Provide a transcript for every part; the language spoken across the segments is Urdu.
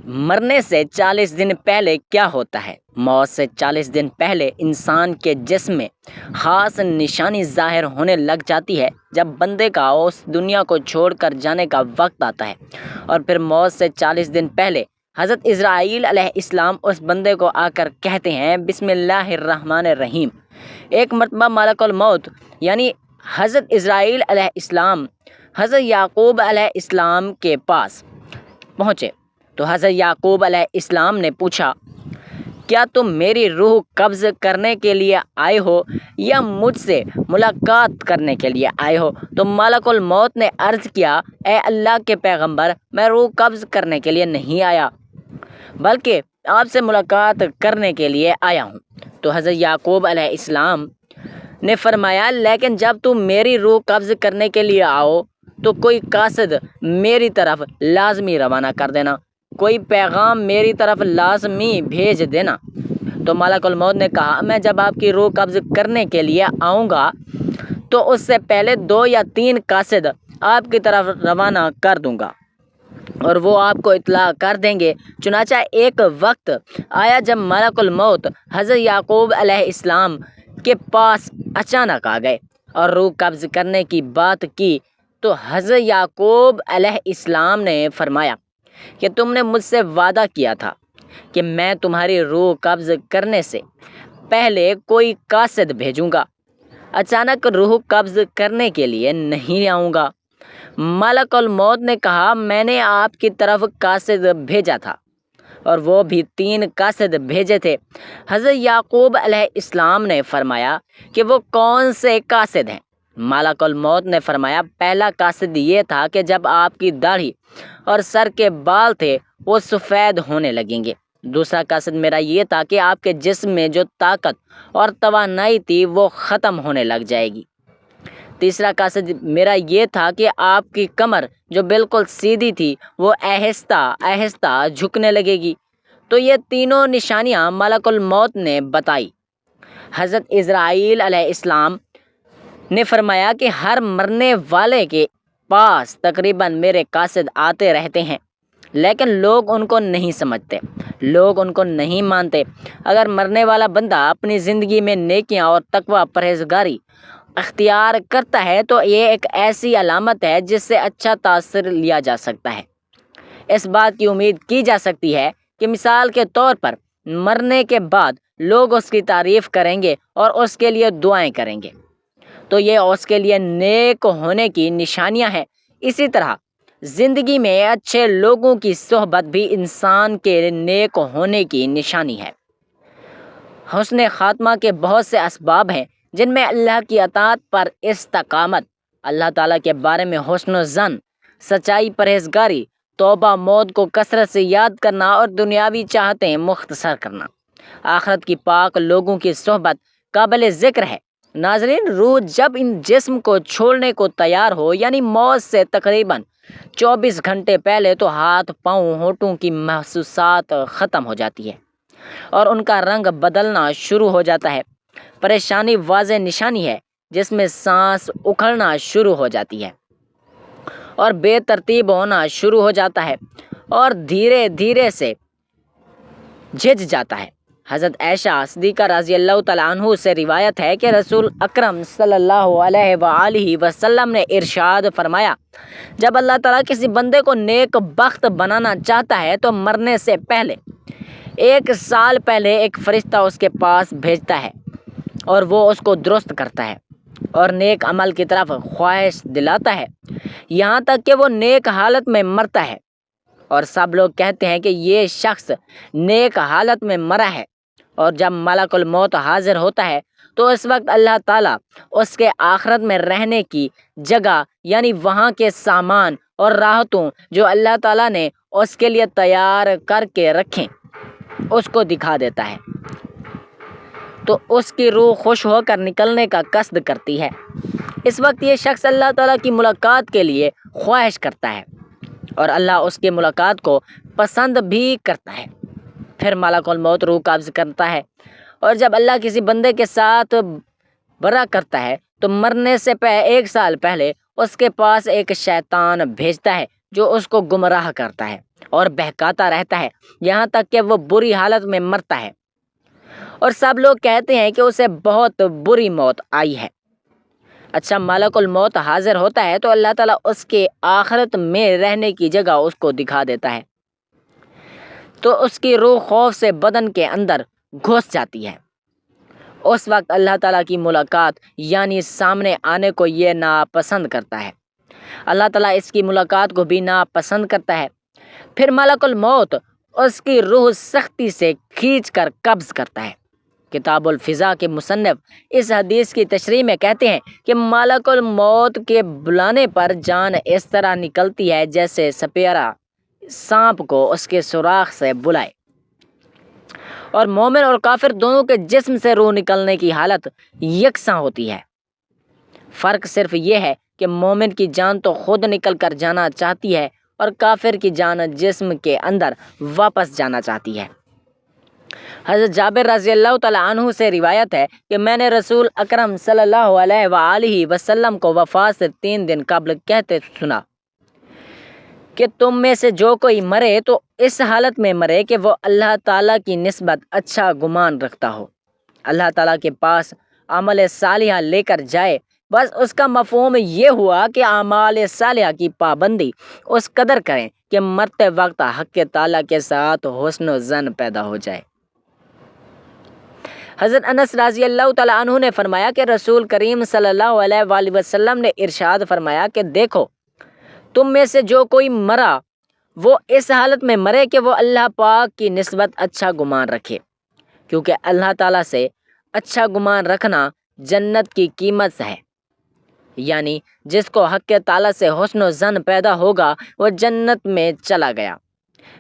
مرنے سے 40 دن پہلے کیا ہوتا ہے؟ موت سے 40 دن پہلے انسان کے جسم میں خاص نشانی ظاہر ہونے لگ جاتی ہے جب بندے کا اس دنیا کو چھوڑ کر جانے کا وقت آتا ہے۔ اور پھر موت سے 40 دن پہلے حضرت اسرائیل علیہ السلام اس بندے کو آ کر کہتے ہیں بسم اللہ الرحمن الرحیم۔ ایک مرتبہ ملک الموت یعنی حضرت اسرائیل علیہ السلام حضرت یعقوب علیہ السلام کے پاس پہنچے تو حضرت یعقوب علیہ السلام نے پوچھا، کیا تم میری روح قبض کرنے کے لیے آئے ہو یا مجھ سے ملاقات کرنے کے لیے آئے ہو؟ تو ملک الموت نے عرض کیا، اے اللہ کے پیغمبر، میں روح قبض کرنے کے لیے نہیں آیا بلکہ آپ سے ملاقات کرنے کے لیے آیا ہوں۔ تو حضرت یعقوب علیہ السلام نے فرمایا، لیکن جب تم میری روح قبض کرنے کے لیے آؤ تو کوئی قاصد میری طرف لازمی روانہ کر دینا، کوئی پیغام میری طرف لازمی بھیج دینا۔ تو ملک الموت نے کہا، میں جب آپ کی روح قبض کرنے کے لیے آؤں گا تو اس سے پہلے 2 یا 3 قاصد آپ کی طرف روانہ کر دوں گا اور وہ آپ کو اطلاع کر دیں گے۔ چنانچہ ایک وقت آیا جب ملک الموت حضرت یعقوب علیہ السلام کے پاس اچانک آ گئے اور روح قبض کرنے کی بات کی تو حضرت یعقوب علیہ السلام نے فرمایا کہ تم نے مجھ سے وعدہ کیا تھا کہ میں تمہاری روح قبض کرنے سے پہلے کوئی قاصد بھیجوں گا، اچانک روح قبض کرنے کے لیے نہیں آؤں گا۔ ملک الموت نے کہا، میں نے آپ کی طرف قاصد بھیجا تھا اور وہ بھی 3 قاصد بھیجے تھے۔ حضرت یعقوب علیہ السلام نے فرمایا کہ وہ کون سے قاصد ہیں؟ ملک الموت نے فرمایا، پہلا قاصد یہ تھا کہ جب آپ کی داڑھی اور سر کے بال تھے وہ سفید ہونے لگیں گے۔ دوسرا قاصد میرا یہ تھا کہ آپ کے جسم میں جو طاقت اور توانائی تھی وہ ختم ہونے لگ جائے گی۔ تیسرا قاصد میرا یہ تھا کہ آپ کی کمر جو بالکل سیدھی تھی وہ آہستہ آہستہ جھکنے لگے گی۔ تو یہ تینوں نشانیاں ملک الموت نے بتائی۔ حضرت اسرائیل علیہ السلام نے فرمایا کہ ہر مرنے والے کے پاس تقریباً میرے قاصد آتے رہتے ہیں، لیکن لوگ ان کو نہیں سمجھتے، لوگ ان کو نہیں مانتے۔ اگر مرنے والا بندہ اپنی زندگی میں نیکیاں اور تقوی پرہیزگاری اختیار کرتا ہے تو یہ ایک ایسی علامت ہے جس سے اچھا تاثر لیا جا سکتا ہے۔ اس بات کی امید کی جا سکتی ہے کہ مثال کے طور پر مرنے کے بعد لوگ اس کی تعریف کریں گے اور اس کے لیے دعائیں کریں گے، تو یہ اس کے لیے نیک ہونے کی نشانیاں ہیں۔ اسی طرح زندگی میں اچھے لوگوں کی صحبت بھی انسان کے نیک ہونے کی نشانی ہے۔ حسن خاتمہ کے بہت سے اسباب ہیں جن میں اللہ کی اطاعت پر استقامت، اللہ تعالیٰ کے بارے میں حسن و ظن، سچائی، پرہیزگاری، توبہ، موت کو کثرت سے یاد کرنا اور دنیاوی چاہتیں مختصر کرنا، آخرت کی پاک لوگوں کی صحبت قابل ذکر ہے۔ ناظرین، روح جب ان جسم کو چھوڑنے کو تیار ہو یعنی موت سے تقریباً 24 گھنٹے پہلے تو ہاتھ، پاؤں، ہونٹوں کی محسوسات ختم ہو جاتی ہے اور ان کا رنگ بدلنا شروع ہو جاتا ہے۔ پریشانی واضح نشانی ہے جس میں سانس اکھڑنا شروع ہو جاتی ہے اور بے ترتیب ہونا شروع ہو جاتا ہے اور دھیرے دھیرے سے جھج جاتا ہے۔ حضرت عائشہ صدیقہ رضی اللہ تعالیٰ عنہ سے روایت ہے کہ رسول اکرم صلی اللہ علیہ وآلہ وسلم نے ارشاد فرمایا، جب اللہ تعالیٰ کسی بندے کو نیک بخت بنانا چاہتا ہے تو مرنے سے پہلے 1 سال پہلے ایک فرشتہ اس کے پاس بھیجتا ہے اور وہ اس کو درست کرتا ہے اور نیک عمل کی طرف خواہش دلاتا ہے یہاں تک کہ وہ نیک حالت میں مرتا ہے، اور سب لوگ کہتے ہیں کہ یہ شخص نیک حالت میں مرا ہے۔ اور جب ملک الموت حاضر ہوتا ہے تو اس وقت اللہ تعالیٰ اس کے آخرت میں رہنے کی جگہ یعنی وہاں کے سامان اور راحتوں جو اللہ تعالیٰ نے اس کے لیے تیار کر کے رکھیں اس کو دکھا دیتا ہے، تو اس کی روح خوش ہو کر نکلنے کا قصد کرتی ہے۔ اس وقت یہ شخص اللہ تعالیٰ کی ملاقات کے لیے خواہش کرتا ہے اور اللہ اس کی ملاقات کو پسند بھی کرتا ہے۔ پھر ملک الموت روح قبض کرتا ہے، اور جب اللہ کسی بندے کے ساتھ برا کرتا ہے تو مرنے سے 1 سال پہلے اس کے پاس ایک شیطان بھیجتا ہے جو اس کو گمراہ کرتا ہے اور بہکاتا رہتا ہے یہاں تک کہ وہ بری حالت میں مرتا ہے، اور سب لوگ کہتے ہیں کہ اسے بہت بری موت آئی ہے۔ اچھا، ملک الموت حاضر ہوتا ہے تو اللہ تعالیٰ اس کے آخرت میں رہنے کی جگہ اس کو دکھا دیتا ہے، تو اس کی روح خوف سے بدن کے اندر گھس جاتی ہے۔ اس وقت اللہ تعالیٰ کی ملاقات یعنی سامنے آنے کو یہ ناپسند کرتا ہے، اللہ تعالیٰ اس کی ملاقات کو بھی ناپسند کرتا ہے۔ پھر ملک الموت اس کی روح سختی سے کھینچ کر قبض کرتا ہے۔ کتاب الفضا کے مصنف اس حدیث کی تشریح میں کہتے ہیں کہ ملک الموت کے بلانے پر جان اس طرح نکلتی ہے جیسے سپیرا سانپ کو اس کے سوراخ سے بلائے، اور مومن اور کافر دونوں کے جسم سے روح نکلنے کی حالت یکساں ہوتی ہے۔ فرق صرف یہ ہے کہ مومن کی جان تو خود نکل کر جانا چاہتی ہے اور کافر کی جان جسم کے اندر واپس جانا چاہتی ہے۔ حضرت جابر رضی اللہ تعالیٰ عنہ سے روایت ہے کہ میں نے رسول اکرم صلی اللہ علیہ وآلہ وسلم کو وفات سے 3 دن قبل کہتے سنا کہ تم میں سے جو کوئی مرے تو اس حالت میں مرے کہ وہ اللہ تعالیٰ کی نسبت اچھا گمان رکھتا ہو، اللہ تعالیٰ کے پاس عمل صالحہ لے کر جائے۔ بس اس کا مفہوم یہ ہوا کہ اعمال صالحہ کی پابندی اس قدر کریں کہ مرتے وقت حق تعالیٰ کے ساتھ حسن و ظن پیدا ہو جائے۔ حضرت انس رضی اللہ تعالیٰ عنہ نے فرمایا کہ رسول کریم صلی اللہ علیہ وآلہ وسلم نے ارشاد فرمایا کہ دیکھو، تم میں سے جو کوئی مرا وہ اس حالت میں مرے کہ وہ اللہ پاک کی نسبت اچھا گمان رکھے، کیونکہ اللہ تعالیٰ سے اچھا گمان رکھنا جنت کی قیمت ہے، یعنی جس کو حق تعالیٰ سے حسن و ظن پیدا ہوگا وہ جنت میں چلا گیا۔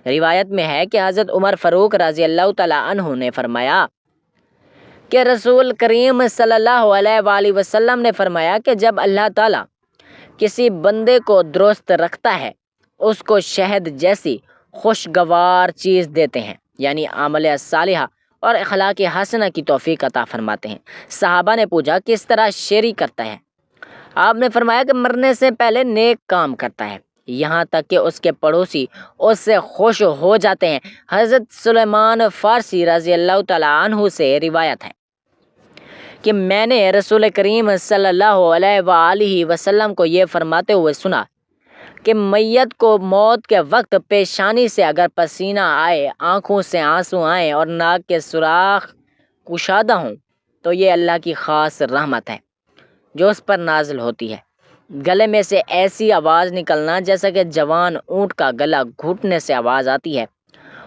روایت میں ہے کہ حضرت عمر فاروق رضی اللہ تعالیٰ عنہ نے فرمایا کہ رسول کریم صلی اللہ علیہ وآلہ وسلم نے فرمایا کہ جب اللہ تعالیٰ کسی بندے کو درست رکھتا ہے اس کو شہد جیسی خوشگوار چیز دیتے ہیں، یعنی عمل صالحہ اور اخلاق حسنہ کی توفیق عطا فرماتے ہیں۔ صحابہ نے پوچھا کس طرح شیری کرتا ہے؟ آپ نے فرمایا کہ مرنے سے پہلے نیک کام کرتا ہے یہاں تک کہ اس کے پڑوسی اس سے خوش ہو جاتے ہیں۔ حضرت سلیمان فارسی رضی اللہ تعالیٰ عنہ سے روایت ہے کہ میں نے رسول کریم صلی اللہ علیہ وآلہ وسلم کو یہ فرماتے ہوئے سنا کہ میت کو موت کے وقت پیشانی سے اگر پسینہ آئے، آنکھوں سے آنسو آئیں اور ناک کے سوراخ کشادہ ہوں تو یہ اللہ کی خاص رحمت ہے جو اس پر نازل ہوتی ہے۔ گلے میں سے ایسی آواز نکلنا جیسا کہ جوان اونٹ کا گلا گھٹنے سے آواز آتی ہے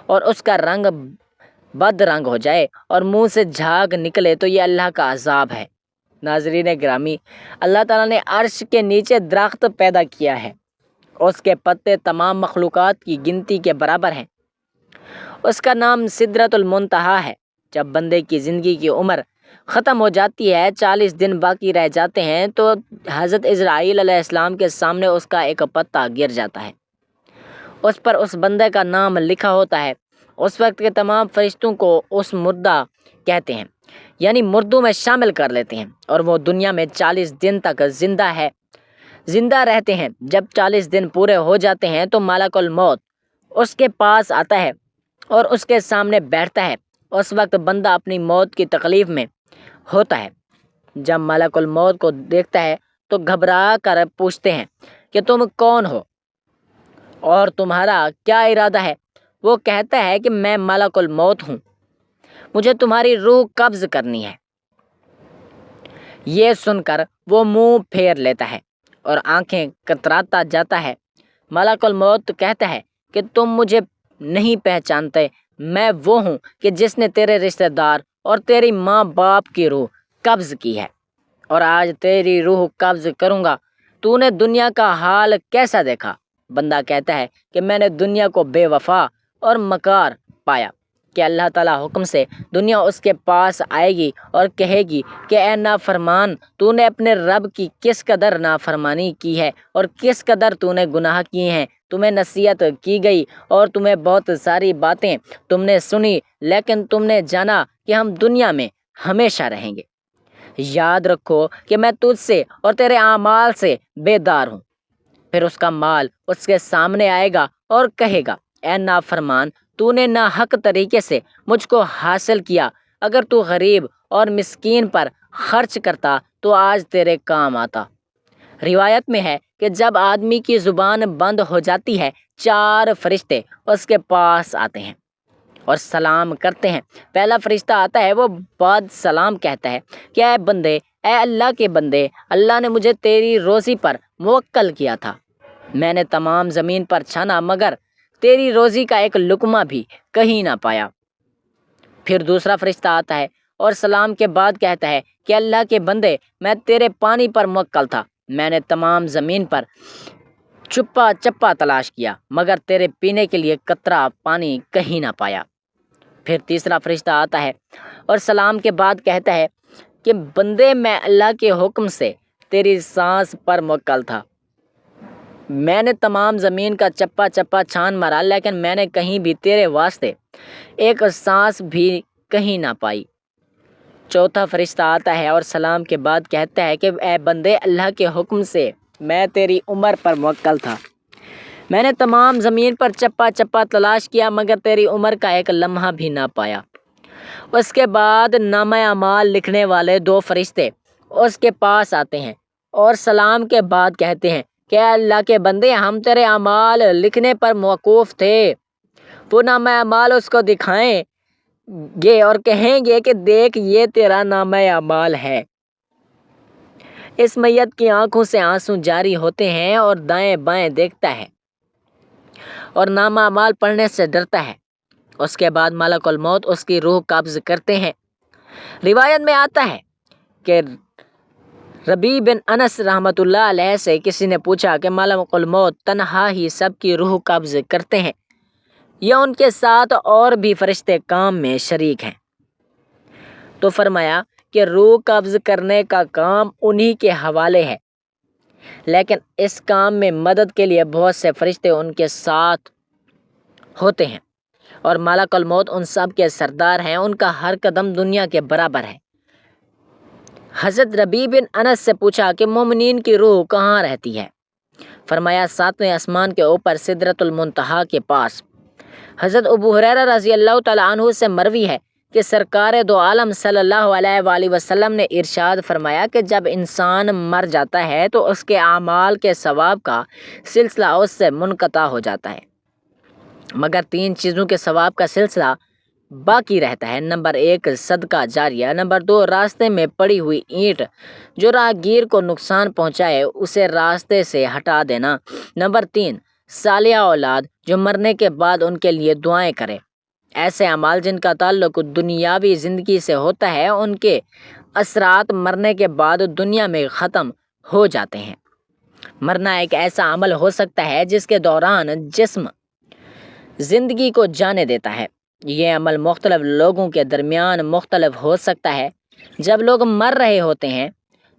اور اس کا رنگ بد رنگ ہو جائے اور منہ سے جھاگ نکلے تو یہ اللہ کا عذاب ہے۔ ناظرین گرامی، اللہ تعالیٰ نے عرش کے نیچے درخت پیدا کیا ہے، اس کے پتے تمام مخلوقات کی گنتی کے برابر ہیں۔ اس کا نام سدرۃ المنتہا ہے۔ جب بندے کی زندگی کی عمر ختم ہو جاتی ہے، 40 دن باقی رہ جاتے ہیں، تو حضرت اسرائیل علیہ السلام کے سامنے اس کا ایک پتا گر جاتا ہے، اس پر اس بندے کا نام لکھا ہوتا ہے۔ اس وقت کے تمام فرشتوں کو اس مردہ کہتے ہیں، یعنی مردوں میں شامل کر لیتے ہیں، اور وہ دنیا میں 40 دن تک زندہ رہتے ہیں۔ جب 40 دن پورے ہو جاتے ہیں تو ملک الموت اس کے پاس آتا ہے اور اس کے سامنے بیٹھتا ہے۔ اس وقت بندہ اپنی موت کی تکلیف میں ہوتا ہے۔ جب ملک الموت کو دیکھتا ہے تو گھبرا کر پوچھتے ہیں کہ تم کون ہو اور تمہارا کیا ارادہ ہے؟ وہ کہتا ہے کہ میں ملک الموت ہوں، مجھے تمہاری روح قبض کرنی ہے۔ یہ سن کر وہ منہ پھیر لیتا ہے اور آنکھیں کتراتا جاتا ہے۔ ملک الموت کہتا ہے کہ تم مجھے نہیں پہچانتے، میں وہ ہوں کہ جس نے تیرے رشتہ دار اور تیری ماں باپ کی روح قبض کی ہے، اور آج تیری روح قبض کروں گا۔ تو نے دنیا کا حال کیسا دیکھا؟ بندہ کہتا ہے کہ میں نے دنیا کو بے وفا اور مکار پایا کہ اللہ تعالیٰ حکم سے دنیا اس کے پاس آئے گی اور کہے گی کہ اے نافرمان، تو نے اپنے رب کی کس قدر نافرمانی کی ہے اور کس قدر تو نے گناہ کیے ہیں۔ تمہیں نصیحت کی گئی اور تمہیں بہت ساری باتیں تم نے سنی، لیکن تم نے جانا کہ ہم دنیا میں ہمیشہ رہیں گے۔ یاد رکھو کہ میں تجھ سے اور تیرے اعمال سے بیدار ہوں۔ پھر اس کا مال اس کے سامنے آئے گا اور کہے گا، اے نافرمان، تو نے ناحق طریقے سے مجھ کو حاصل کیا، اگر تو غریب اور مسکین پر خرچ کرتا تو آج تیرے کام آتا۔ روایت میں ہے کہ جب آدمی کی زبان بند ہو جاتی ہے، 4 فرشتے اس کے پاس آتے ہیں اور سلام کرتے ہیں۔ پہلا فرشتہ آتا ہے، وہ بعد سلام کہتا ہے کہ اے بندے، اے اللہ کے بندے، اللہ نے مجھے تیری روزی پر موکل کیا تھا، میں نے تمام زمین پر چھانا مگر تیری روزی کا ایک لقمہ بھی کہیں نہ پایا۔ پھر دوسرا فرشتہ آتا ہے اور سلام کے بعد کہتا ہے کہ اللہ کے بندے، میں تیرے پانی پر موکل تھا، میں نے تمام زمین پر چپا چپا تلاش کیا مگر تیرے پینے کے لیے قطرہ پانی کہیں نہ پایا۔ پھر تیسرا فرشتہ آتا ہے اور سلام کے بعد کہتا ہے کہ بندے، میں اللہ کے حکم سے تیری سانس پر موکل تھا، میں نے تمام زمین کا چپا چپا چھان مارا لیکن میں نے کہیں بھی تیرے واسطے ایک سانس بھی کہیں نہ پائی۔ چوتھا فرشتہ آتا ہے اور سلام کے بعد کہتا ہے کہ اے بندے، اللہ کے حکم سے میں تیری عمر پر موکل تھا، میں نے تمام زمین پر چپا چپا تلاش کیا مگر تیری عمر کا ایک لمحہ بھی نہ پایا۔ اس کے بعد نامہ اعمال لکھنے والے 2 فرشتے اس کے پاس آتے ہیں اور سلام کے بعد کہتے ہیں کہ اے اللہ کے بندے، ہم تیرے اعمال لکھنے پر موقوف تھے۔ وہ نامہ اعمال اس کو دکھائیں گے اور کہیں گے کہ دیکھ، یہ تیرا نامہ اعمال ہے۔ اس میت کی آنکھوں سے آنسو جاری ہوتے ہیں اور دائیں بائیں دیکھتا ہے اور نامہ اعمال پڑھنے سے ڈرتا ہے۔ اس کے بعد ملک الموت اس کی روح قبض کرتے ہیں۔ روایت میں آتا ہے کہ ربیع بن انس رحمۃ اللہ علیہ سے کسی نے پوچھا کہ ملک الموت تنہا ہی سب کی روح قبض کرتے ہیں یا ان کے ساتھ اور بھی فرشتے کام میں شریک ہیں؟ تو فرمایا کہ روح قبض کرنے کا کام انہی کے حوالے ہے، لیکن اس کام میں مدد کے لیے بہت سے فرشتے ان کے ساتھ ہوتے ہیں اور ملک الموت ان سب کے سردار ہیں، ان کا ہر قدم دنیا کے برابر ہے۔ حضرت ربیع بن انس سے پوچھا کہ مومنین کی روح کہاں رہتی ہے؟ فرمایا 7ویں آسمان کے اوپر سدرۃ المنتہا کے پاس۔ حضرت ابو ہریرہ رضی اللہ تعالیٰ عنہ سے مروی ہے کہ سرکار دو عالم صلی اللہ علیہ وآلہ وسلم نے ارشاد فرمایا کہ جب انسان مر جاتا ہے تو اس کے اعمال کے ثواب کا سلسلہ اس سے منقطع ہو جاتا ہے مگر 3 چیزوں کے ثواب کا سلسلہ باقی رہتا ہے۔ نمبر 1 صدقہ جاریہ، نمبر 2 راستے میں پڑی ہوئی اینٹ جو راہگیر کو نقصان پہنچائے اسے راستے سے ہٹا دینا، نمبر 3 صالحہ اولاد جو مرنے کے بعد ان کے لیے دعائیں کرے۔ ایسے اعمال جن کا تعلق دنیاوی زندگی سے ہوتا ہے ان کے اثرات مرنے کے بعد دنیا میں ختم ہو جاتے ہیں۔ مرنا ایک ایسا عمل ہو سکتا ہے جس کے دوران جسم زندگی کو جانے دیتا ہے۔ یہ عمل مختلف لوگوں کے درمیان مختلف ہو سکتا ہے۔ جب لوگ مر رہے ہوتے ہیں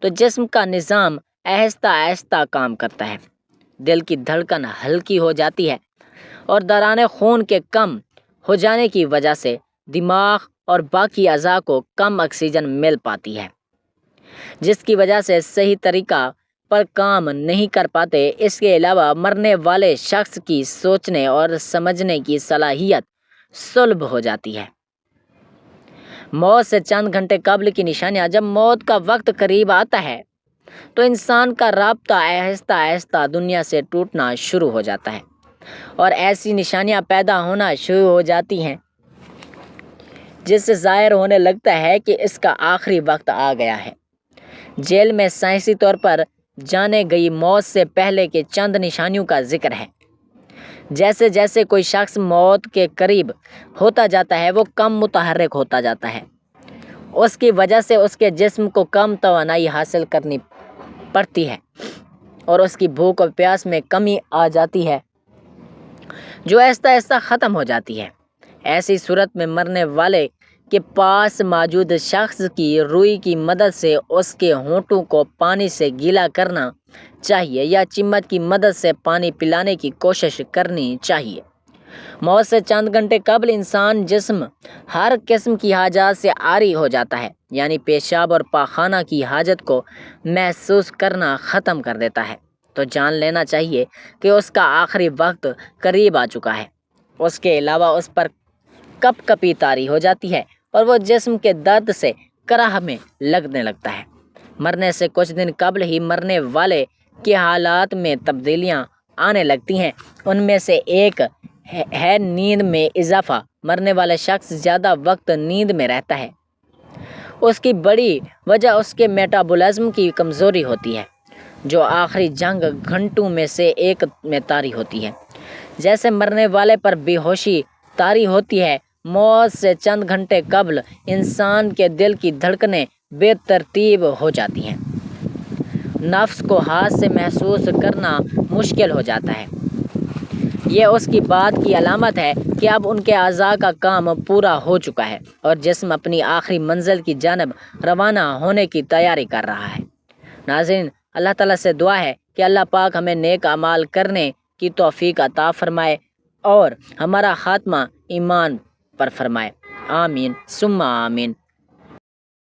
تو جسم کا نظام آہستہ آہستہ کام کرتا ہے، دل کی دھڑکن ہلکی ہو جاتی ہے اور دوران خون کے کم ہو جانے کی وجہ سے دماغ اور باقی اعضاء کو کم آکسیجن مل پاتی ہے، جس کی وجہ سے صحیح طریقہ پر کام نہیں کر پاتے۔ اس کے علاوہ مرنے والے شخص کی سوچنے اور سمجھنے کی صلاحیت سلب ہو جاتی ہے۔ موت سے چند گھنٹے قبل کی نشانیاں: جب موت کا وقت قریب آتا ہے تو انسان کا رابطہ آہستہ آہستہ دنیا سے ٹوٹنا شروع ہو جاتا ہے اور ایسی نشانیاں پیدا ہونا شروع ہو جاتی ہیں جس سے ظاہر ہونے لگتا ہے کہ اس کا آخری وقت آ گیا ہے۔ جیل میں سائنسی طور پر جانے گئی موت سے پہلے کے چند نشانیوں کا ذکر ہے۔ جیسے جیسے کوئی شخص موت کے قریب ہوتا جاتا ہے وہ کم متحرک ہوتا جاتا ہے، اس کی وجہ سے اس کے جسم کو کم توانائی حاصل کرنی پڑتی ہے اور اس کی بھوک اور پیاس میں کمی آ جاتی ہے جو آہستہ آہستہ ختم ہو جاتی ہے۔ ایسی صورت میں مرنے والے کے پاس موجود شخص کی روئی کی مدد سے اس کے ہونٹوں کو پانی سے گیلا کرنا چاہیے یا چمچ کی مدد سے پانی پلانے کی کوشش کرنی چاہیے۔ موت سے چند گھنٹے قبل انسان جسم ہر قسم کی حاجات سے عاری ہو جاتا ہے، یعنی پیشاب اور پاخانہ کی حاجت کو محسوس کرنا ختم کر دیتا ہے۔ تو جان لینا چاہیے کہ اس کا آخری وقت قریب آ چکا ہے۔ اس کے علاوہ اس پر کپ کپی طاری ہو جاتی ہے اور وہ جسم کے درد سے کراہ میں لگنے لگتا ہے۔ مرنے سے کچھ دن قبل ہی مرنے والے کے حالات میں تبدیلیاں آنے لگتی ہیں۔ ان میں سے ایک ہے نیند میں اضافہ۔ مرنے والا شخص زیادہ وقت نیند میں رہتا ہے۔ اس کی بڑی وجہ اس کے میٹابولزم کی کمزوری ہوتی ہے، جو آخری جنگ گھنٹوں میں سے ایک میں طاری ہوتی ہے۔ جیسے مرنے والے پر بے ہوشی طاری ہوتی ہے، موت سے چند گھنٹے قبل انسان کے دل کی دھڑکنیں بے ترتیب ہو جاتی ہیں۔ نفس کو ہاتھ سے محسوس کرنا مشکل ہو جاتا ہے۔ یہ اس کی بات کی علامت ہے کہ اب ان کے اعضاء کا کام پورا ہو چکا ہے اور جسم اپنی آخری منزل کی جانب روانہ ہونے کی تیاری کر رہا ہے۔ ناظرین، اللہ تعالیٰ سے دعا ہے کہ اللہ پاک ہمیں نیک اعمال کرنے کی توفیق عطا فرمائے اور ہمارا خاتمہ ایمان پر فرمائے۔ آمین ثم آمین۔